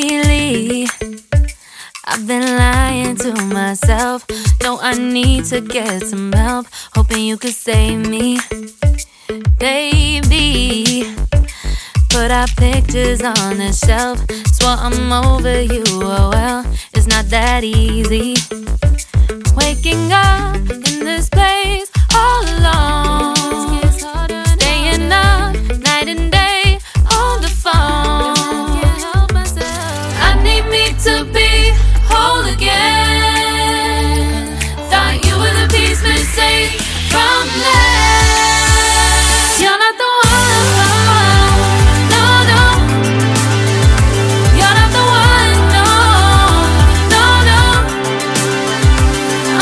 Lately, I've been lying to myself. No, I need to get some help. Hoping you could save me, baby. Put our pictures on the shelf. Swore I'm over you, oh well, it's not that easy. Waking up in this place all alone, staying up night and day on the phone. I need me to be whole again. Thought you were the piece missing from left. You're not the one, no, no. You're not the one, no, no, no.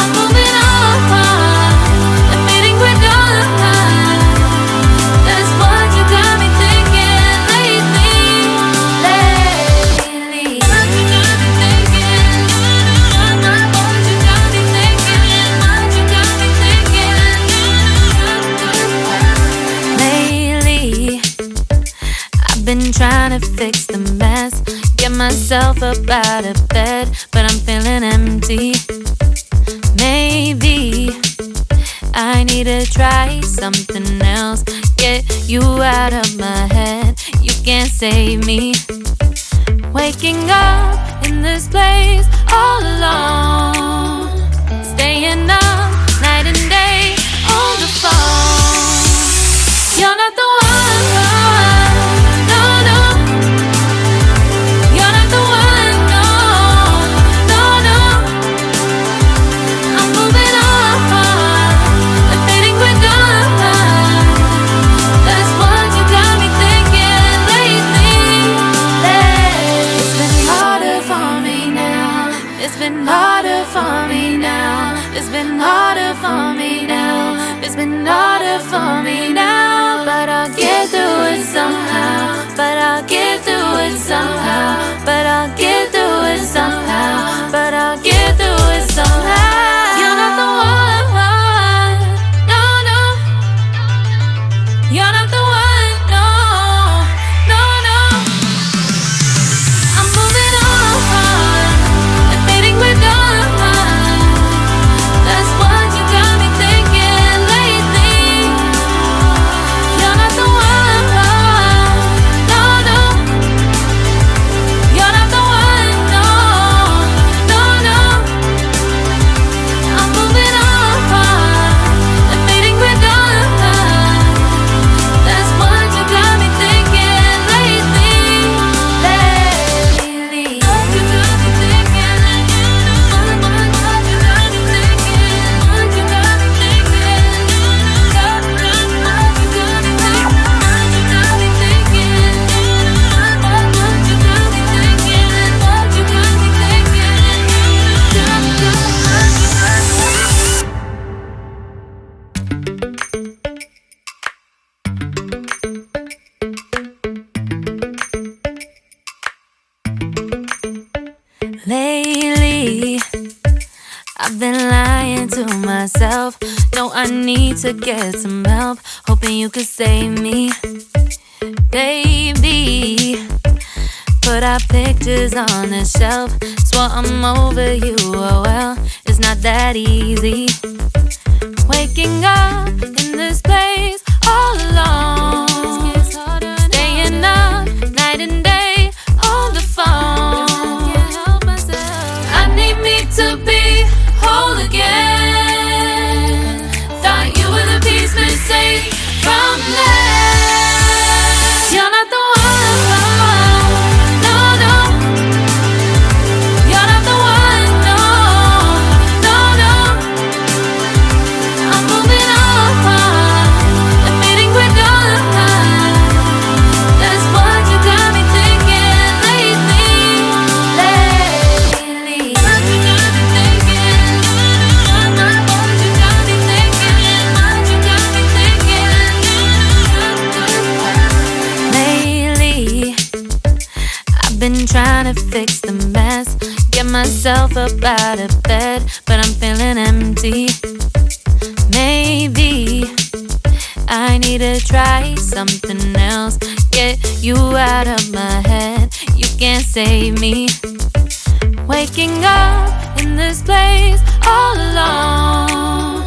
I'm moving on and meeting with God. That's what you got me thinking lately. What you got me thinking. What you got me thinking. What you got me thinking. Lately, I've been trying to fix the mess, get myself up out of bed, but I'm feeling empty. Maybe I need to try something else, get you out of my head. You can't save me. Waking up in this place all alone, staying up night and day on the phone. You're not the one, no, no. You're not the one, no, no, no. I'm moving on and fading with God. That's what you got me thinking lately. It's been harder for me now. It's been harder for me now. It's been harder for me now. It's been harder for me now. But I'll get through it somehow. But I'll get through it somehow. But I'll get through it somehow. But I'll get through it somehow. You're not the one, no, no. You're not the one, no, no, no. I'm moving on and fading with God. That's what you got me thinking lately. You're not the one, no, no. You're not the one, no, no, no. I'm moving on and fading with God. That's what you got me thinking lately. What you got me thinking. What you got me thinking. What you got me thinking. What you got me thinking. What you got me thinking. What you got me thinking. What you got me thinking. Lately, I've been lying to myself. No, I need to get some help. Hoping you could save me, baby. Put our pictures on the shelf. Swore I'm over you, oh well, it's not that easy. Waking up in this place all alone, staying up night and day on the phone. I need me to be whole again. Thought you were the piece missing from left. You're not the one, no, no. You're not the one, no, no, no. I'm moving on and fading with God. That's what you got me thinking lately. What you got me thinking. What you got me thinking. What you got me thinking. Lately, I've been trying to fix the mess, get myself up out of bed, but I'm feeling empty. Maybe I need to try something else, get you out of my head. You can't save me. Waking up in this place all alone,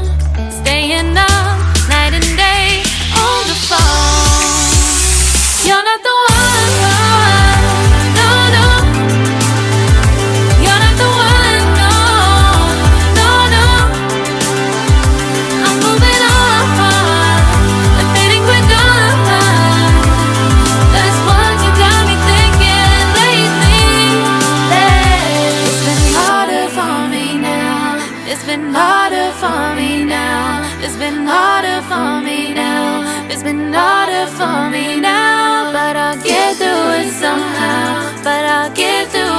staying up night and day on the phone. You're not the one, no, no. You're not the one, no, no, no. I'm moving on and fading quicker. That's what you got me thinking lately. It's been harder for me now. It's been harder for me now. It's been harder for me now. It's been harder for me now. But I'll get through it somehow. But I'll get through